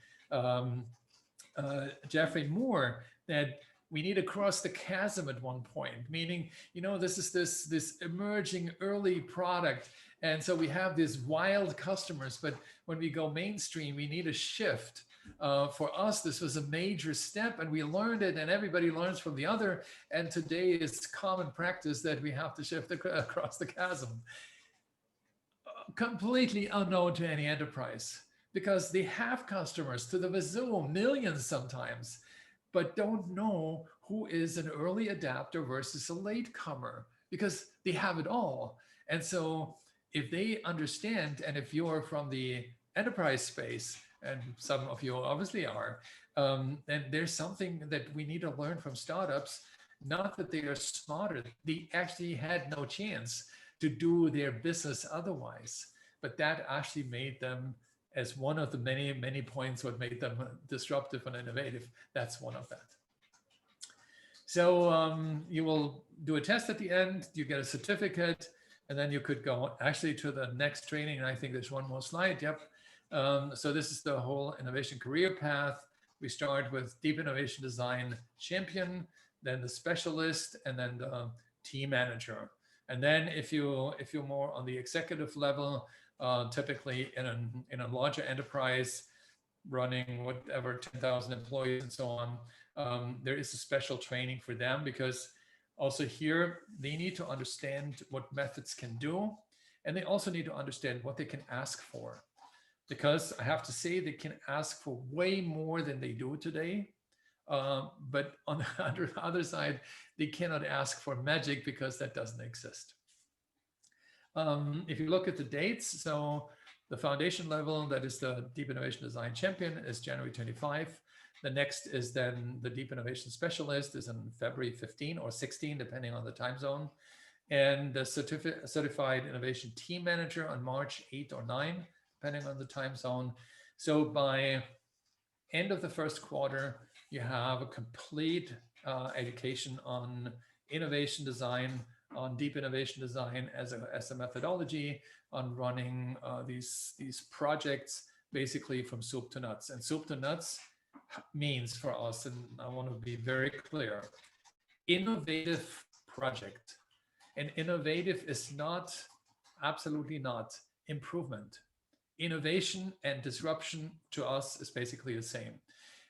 S2: Jeffrey Moore, that we need to cross the chasm at one point, meaning, this is this emerging early product. And so we have these wild customers, but when we go mainstream, we need a shift. For us, this was a major step, and we learned it, and everybody learns from the other. And today it's common practice that we have to shift across the chasm. Completely unknown to any enterprise, because they have customers to the wazoo, millions sometimes, but don't know who is an early adapter versus a latecomer, because they have it all. And so if they understand, and if you're from the enterprise space, and some of you obviously are, and there's something that we need to learn from startups. Not that they are smarter, they actually had no chance to do their business otherwise, but that actually made them, as one of the many points, what made them disruptive and innovative. That's one of that. So you will do a test at the end, you get a certificate, and then you could go actually to the next training. And I think there's one more slide. Yep. So this is the whole innovation career path. We start with deep innovation design champion, then the specialist, and then the team manager. And then if you're more on the executive level, typically in a larger enterprise running whatever 10,000 employees and so on, there is a special training for them, because also here they need to understand what methods can do, and they also need to understand what they can ask for. Because I have to say, they can ask for way more than they do today. But on the other side, they cannot ask for magic, because that doesn't exist. If you look at the dates, so the foundation level, that is the Deep Innovation Design Champion, is January 25. The next is then the Deep Innovation Specialist, is in February 15 or 16, depending on the time zone. And the Certified Innovation Team Manager on March 8 or 9, depending on the time zone. So by end of the first quarter, you have a complete education on innovation design, on deep innovation design as a methodology, on running these projects basically from soup to nuts. And soup to nuts means for us, and I want to be very clear, innovative project. And innovative is not, absolutely not, improvement. Innovation and disruption to us is basically the same.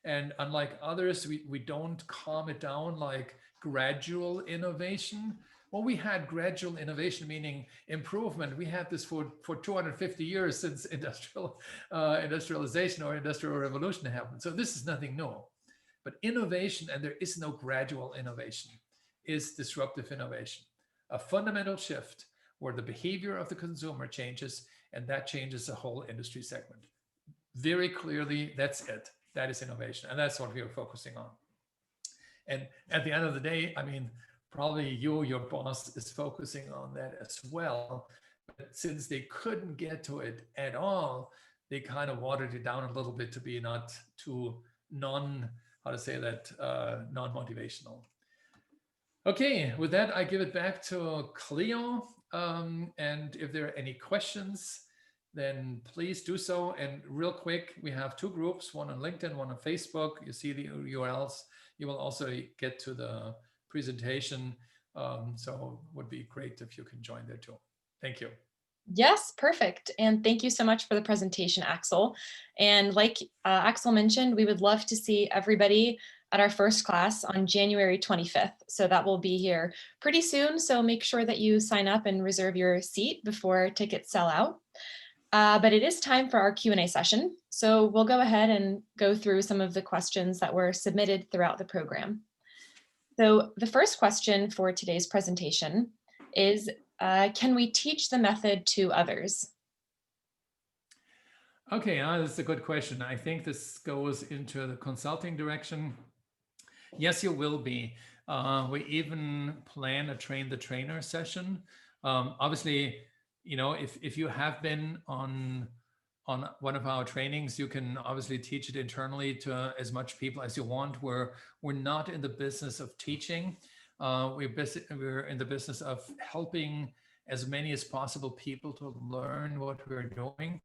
S2: And unlike others, we don't calm it down like gradual innovation. Well, we had gradual innovation, meaning improvement. We had this for 250 years since industrialization or industrial revolution happened. So this is nothing new. But innovation, and there is no gradual innovation, is disruptive innovation. A fundamental shift where the behavior of the consumer changes, and that changes the whole industry segment. Very clearly, that's it. That is innovation, and that's what we are focusing on. And at the end of the day, I mean, probably your boss is focusing on that as well. But since they couldn't get to it at all, they kind of watered it down a little bit to be not too how to say that, non-motivational. Okay, with that, I give it back to Cleo. And if there are any questions, then please do so. And real quick, we have two groups, one on LinkedIn, one on Facebook. You see the URLs. You will also get to the presentation. So it would be great if you can join there too. Thank you.
S1: Yes, perfect. And thank you so much for the presentation, Axel. And like Axel mentioned, we would love to see everybody at our first class on January 25th. So that will be here pretty soon. So make sure that you sign up and reserve your seat before tickets sell out. But it is time for our Q&A session. So we'll go ahead and go through some of the questions that were submitted throughout the program. So the first question for today's presentation is, can we teach the method to others?
S2: Okay, that's a good question. I think this goes into the consulting direction. Yes, you will be. We even plan a train the trainer session. Obviously, if you have been on one of our trainings, you can obviously teach it internally to as much people as you want. We're not in the business of teaching. We're in the business of helping as many as possible people to learn what we're doing.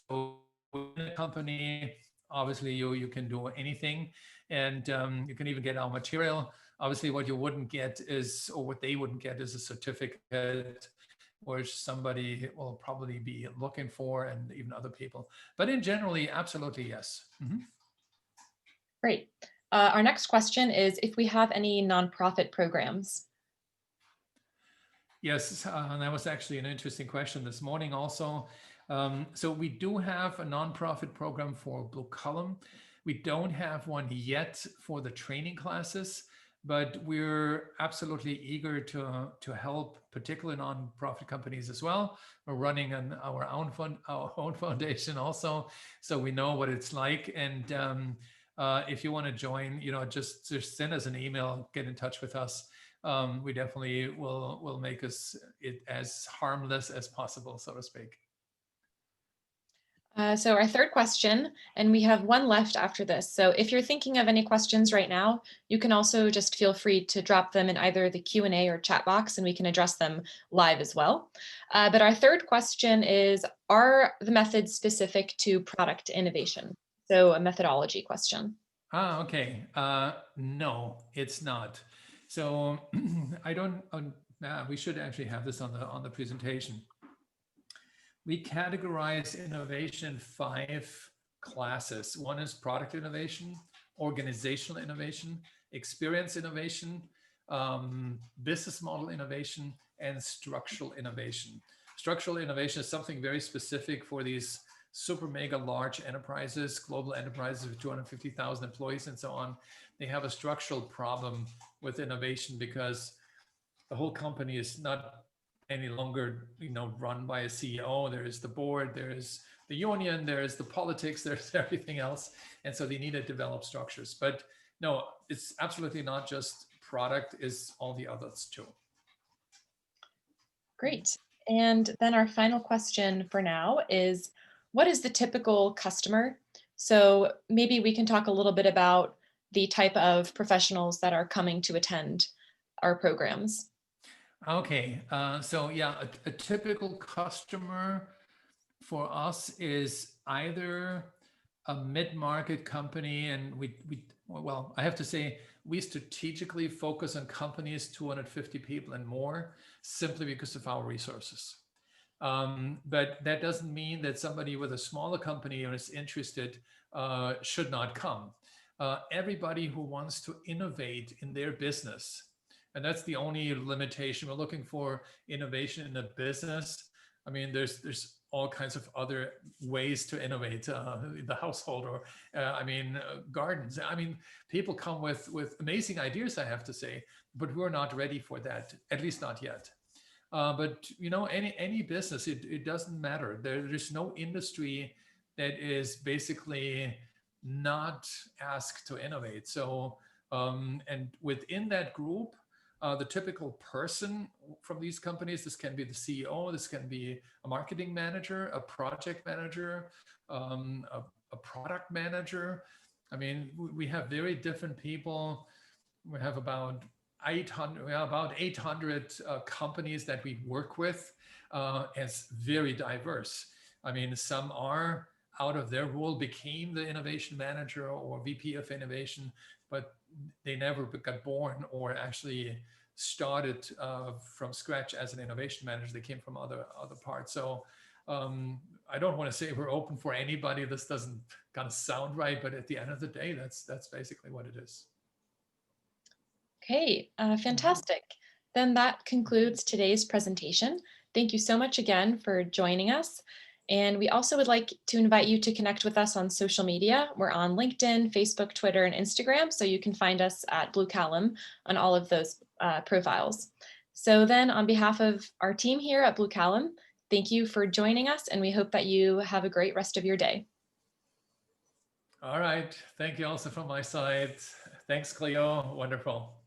S2: So in a company, obviously you can do anything, and you can even get our material. Obviously, what you wouldn't get is, or what they wouldn't get is a certificate, which somebody will probably be looking for, and even other people. But in generally, absolutely yes. Mm-hmm.
S1: Great. Our next question is if we have any nonprofit programs.
S2: Yes, that was actually an interesting question this morning also. So we do have a nonprofit program for BlueCallom. We don't have one yet for the training classes, but we're absolutely eager to help particular nonprofit companies as well. We're running our own foundation also, so we know what it's like. And if you want to join, just send us an email, get in touch with us. We definitely will make it as harmless as possible, so to speak.
S1: So our third question, and we have one left after this. So if you're thinking of any questions right now, you can also just feel free to drop them in either the Q&A or chat box, and we can address them live as well. But our third question is, are the methods specific to product innovation? So a methodology question.
S2: Okay. No, it's not. So I don't. We should actually have this on the presentation. We categorize innovation in 5 classes. One is product innovation, organizational innovation, experience innovation, business model innovation, and structural innovation. Structural innovation is something very specific for these super mega large enterprises, global enterprises with 250,000 employees and so on. They have a structural problem with innovation because the whole company is not any longer, run by a CEO. There is the board, there is the union, there is the politics, there's everything else. And so they need to develop structures. But no, it's absolutely not just product, it's all the others too.
S1: Great. And then our final question for now is, what is the typical customer? So maybe we can talk a little bit about the type of professionals that are coming to attend our programs.
S2: Okay, so yeah, a typical customer for us is either a mid-market company, and well, I have to say, we strategically focus on companies 250 people and more, simply because of our resources. But that doesn't mean that somebody with a smaller company or is interested should not come. Everybody who wants to innovate in their business, and that's the only limitation. We're looking for innovation in the business. I mean, there's all kinds of other ways to innovate in the household, or gardens. I mean, people come with amazing ideas, I have to say, but we're not ready for that, at least not yet. But any business, it doesn't matter. There's no industry that is basically not asked to innovate. So and within that group, the typical person from these companies. This can be the CEO, this can be a marketing manager, a project manager, a product manager. I mean, we have very different people. We have about 800 companies that we work with, as very diverse. I mean, some are out of their role became the innovation manager or VP of innovation, but they never got born or actually started from scratch as an innovation manager. They came from other parts. So I don't want to say we're open for anybody. This doesn't kind of sound right, but at the end of the day, that's basically what it is.
S1: Okay, fantastic. Then that concludes today's presentation. Thank you so much again for joining us. And we also would like to invite you to connect with us on social media. We're on LinkedIn, Facebook, Twitter, and Instagram, so you can find us at BlueCallom on all of those profiles. So then on behalf of our team here at BlueCallom, thank you for joining us, and we hope that you have a great rest of your day.
S2: All right. Thank you also from my side. Thanks, Cleo. Wonderful.